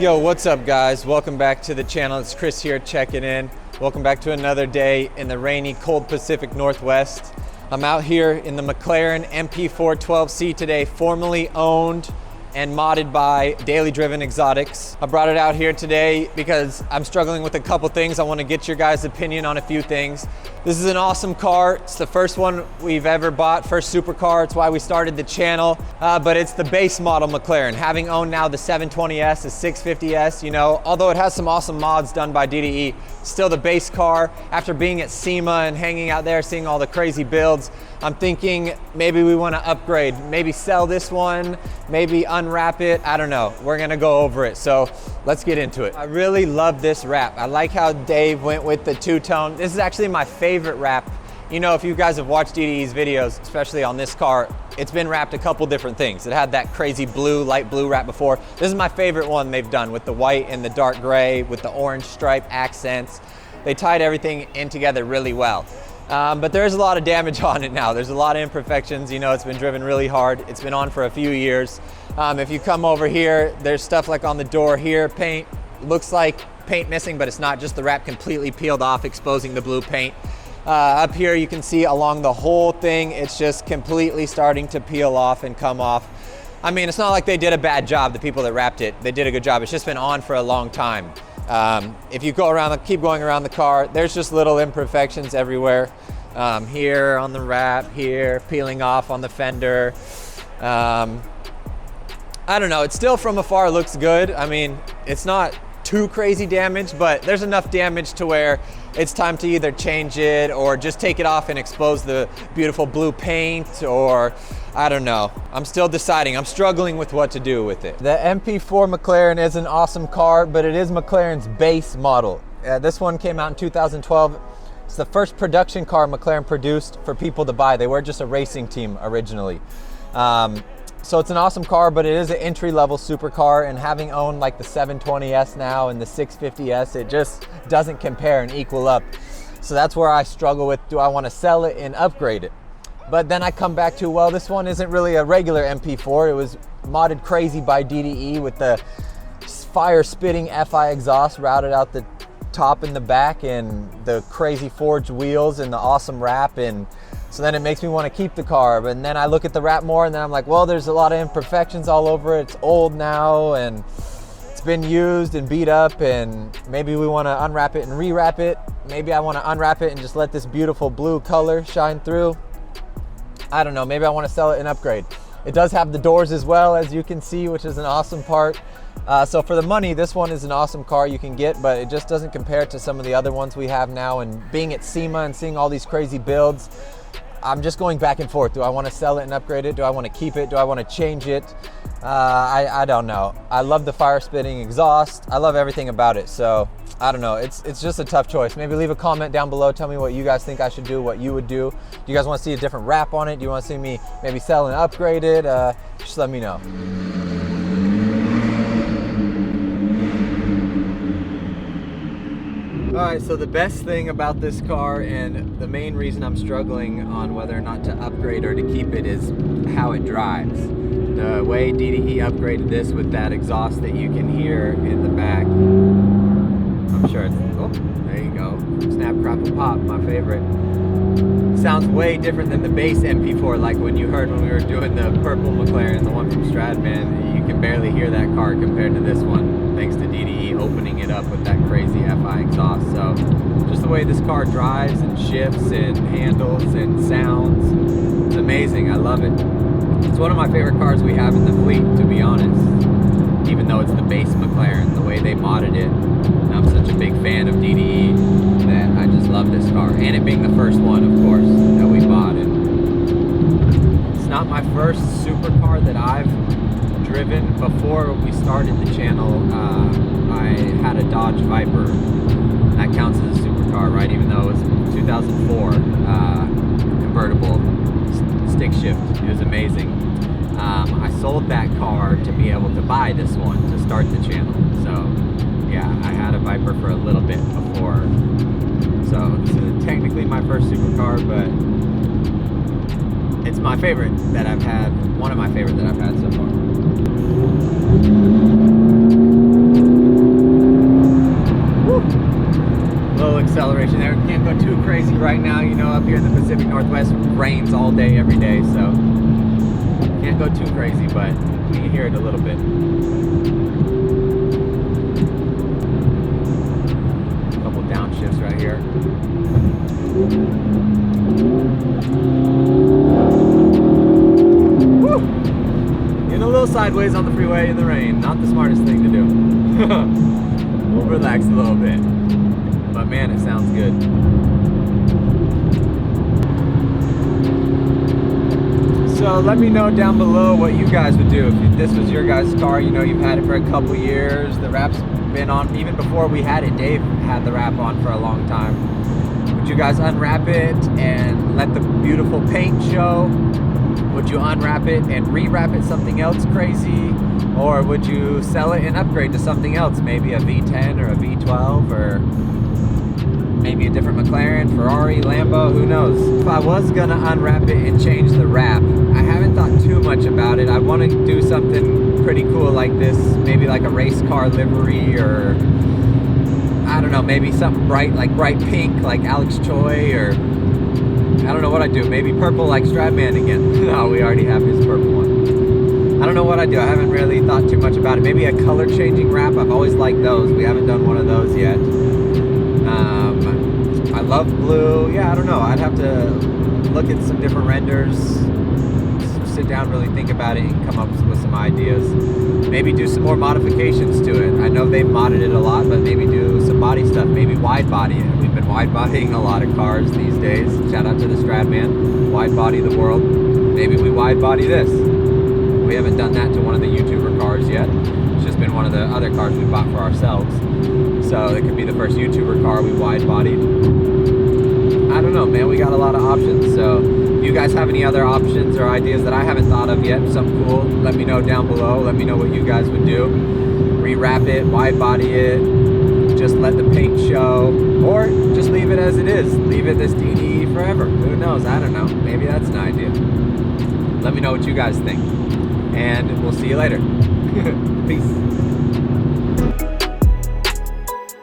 Yo, what's up guys? Welcome back to the channel. It's Chris here checking in. Welcome back to another day in the rainy, cold Pacific Northwest. I'm out here in the McLaren MP4 12C today, formerly owned and modded by Daily Driven Exotics. I brought it out here today because I'm struggling with a couple things. I want to get your guys' opinion on a few things. This is an awesome car. It's the first one we've ever bought, first supercar. It's why we started the channel, but it's the base model McLaren. Having owned now the 720S, the 650S, you know, although it has some awesome mods done by DDE, still the base car. After being at SEMA and hanging out there, seeing all the crazy builds, I'm thinking maybe we want to upgrade, maybe sell this one, maybe unwrap it. I don't know. We're gonna go over it. So let's get into it. I really love this wrap. I like how Dave went with the two-tone. This is actually my favorite wrap. You know, if you guys have watched DDE's videos, especially on this car, it's been wrapped a couple different things. It had that crazy blue, light blue wrap before. This is my favorite one they've done with the white and the dark gray with the orange stripe accents. They tied everything in together really well. But there's a lot of damage on it now. There's a lot of imperfections. You know, it's been driven really hard. It's been on for a few years. If you come over here, there's stuff like on the door here, paint. Looks like paint missing, but it's not, just the wrap completely peeled off, exposing the blue paint. Up here, you can see along the whole thing, it's just completely starting to peel off and come off. I mean, it's not like they did a bad job, the people that wrapped it. They did a good job. It's just been on for a long time. If you go around, keep going around the car, there's just little imperfections everywhere. Here on the wrap, here, peeling off on the fender. I don't know, it still from afar looks good. I mean, it's not too crazy damage, but there's enough damage to where it's time to either change it or just take it off and expose the beautiful blue paint, or I don't know. I'm still deciding. I'm struggling with what to do with it. The MP4 McLaren is an awesome car, but it is McLaren's base model. This one came out in 2012. It's the first production car McLaren produced for people to buy. They were just a racing team originally. So it's an awesome car, but it is an entry-level supercar, and having owned like the 720S now and the 650S, it just doesn't compare and equal up. So that's where I struggle with, do I want to sell it and upgrade it? But then I come back to, well, this one isn't really a regular MP4. It was modded crazy by DDE with the fire-spitting FI exhaust routed out the top and the back, and the crazy forged wheels and the awesome wrap. And so then it makes me want to keep the car, but then I look at the wrap more and then I'm like, well, there's a lot of imperfections all over it. It's old now and it's been used and beat up, and maybe we want to unwrap it and rewrap it. Maybe I want to unwrap it and just let this beautiful blue color shine through. I don't know, maybe I want to sell it and upgrade. It does have the doors as well, as you can see, which is an awesome part. So for the money, this one is an awesome car you can get, but it just doesn't compare to some of the other ones we have now. And being at SEMA and seeing all these crazy builds, I'm just going back and forth. Do I want to sell it and upgrade it? Do I want to keep it? Do I want to change it? I don't know. I love the fire spitting exhaust. I love everything about it. So I don't know. It's just a tough choice. Maybe leave a comment down below. Tell me what you guys think I should do, what you would do. Do you guys want to see a different wrap on it? Do you want to see me maybe sell and upgrade it? Just let me know. All right, so the best thing about this car, and the main reason I'm struggling on whether or not to upgrade or to keep it, is how it drives. The way DDE upgraded this with that exhaust that you can hear in the back. I'm sure it's, oh, there you go. Snap, crackle, pop, my favorite. Sounds way different than the base MP4, like when you heard when we were doing the purple McLaren, the one from Stradman. You can barely hear that car compared to this one, thanks to DDE opening it up with that crazy FI exhaust. So just the way this car drives and shifts and handles and sounds, it's amazing. I love it. It's one of my favorite cars we have in the fleet, to be honest. Even though it's the base McLaren, the way they modded it. And I'm such a big fan of DDE that I just love this car. And it being the first one, of course, that we bought. And it's not my first supercar that I've driven. Before we started the channel, I had a Dodge Viper. That counts as a supercar, right? Even though it was 2004 convertible stick shift. It was amazing. I sold that car to be able to buy this one to start the channel. So yeah, I had a Viper for a little bit before. So this is technically my first supercar, but it's my favorite that I've had, one of my favorite that I've had so far. Little acceleration there. Can't go too crazy right now. You know, up here in the Pacific Northwest, rains all day, every day, so can't go too crazy, but you can hear it a little bit. A couple downshifts right here. Woo! Getting a little sideways on the freeway in the rain. Not the smartest thing to do. We'll relax a little bit. But man, it sounds good. So let me know down below what you guys would do if this was your guys' car. You know, you've had it for a couple years. The wrap's been on, even before we had it, Dave had the wrap on for a long time. Would you guys unwrap it and let the beautiful paint show? Would you unwrap it and rewrap it something else crazy? Or would you sell it and upgrade to something else? Maybe a V10 or a V12 or maybe a different McLaren, Ferrari, Lambo, who knows? If I was gonna unwrap it and change the wrap, I haven't thought too much about it. I want to do something pretty cool like this, maybe like a race car livery, or I don't know, maybe something bright, like bright pink, like Alex Choi, or I don't know what I'd do. Maybe purple like Stradman again. No, we already have his purple one. I don't know what I'd do. I haven't really thought too much about it. Maybe a color changing wrap. I've always liked those. We haven't done one of those yet. I love blue. Yeah, I don't know. I'd have to look at some different renders, sit down, really think about it, and come up with some ideas. Maybe do some more modifications to it. I know they've modded it a lot, but maybe do some body stuff. Maybe wide body it. We've been wide bodying a lot of cars these days. Shout out to the Stradman. Wide body the world. Maybe we wide body this. We haven't done that to one of the YouTuber cars yet. It's just been one of the other cars we bought for ourselves. So it could be the first YouTuber car we wide bodied. I don't know, man, we got a lot of options. So if you guys have any other options or ideas that I haven't thought of yet, something cool, let me know down below. Let me know what you guys would do. Rewrap it, wide body it, just let the paint show, or just leave it as it is. Leave it this DDE forever. Who knows? I don't know. Maybe that's an idea. Let me know what you guys think. And we'll see you later. Peace.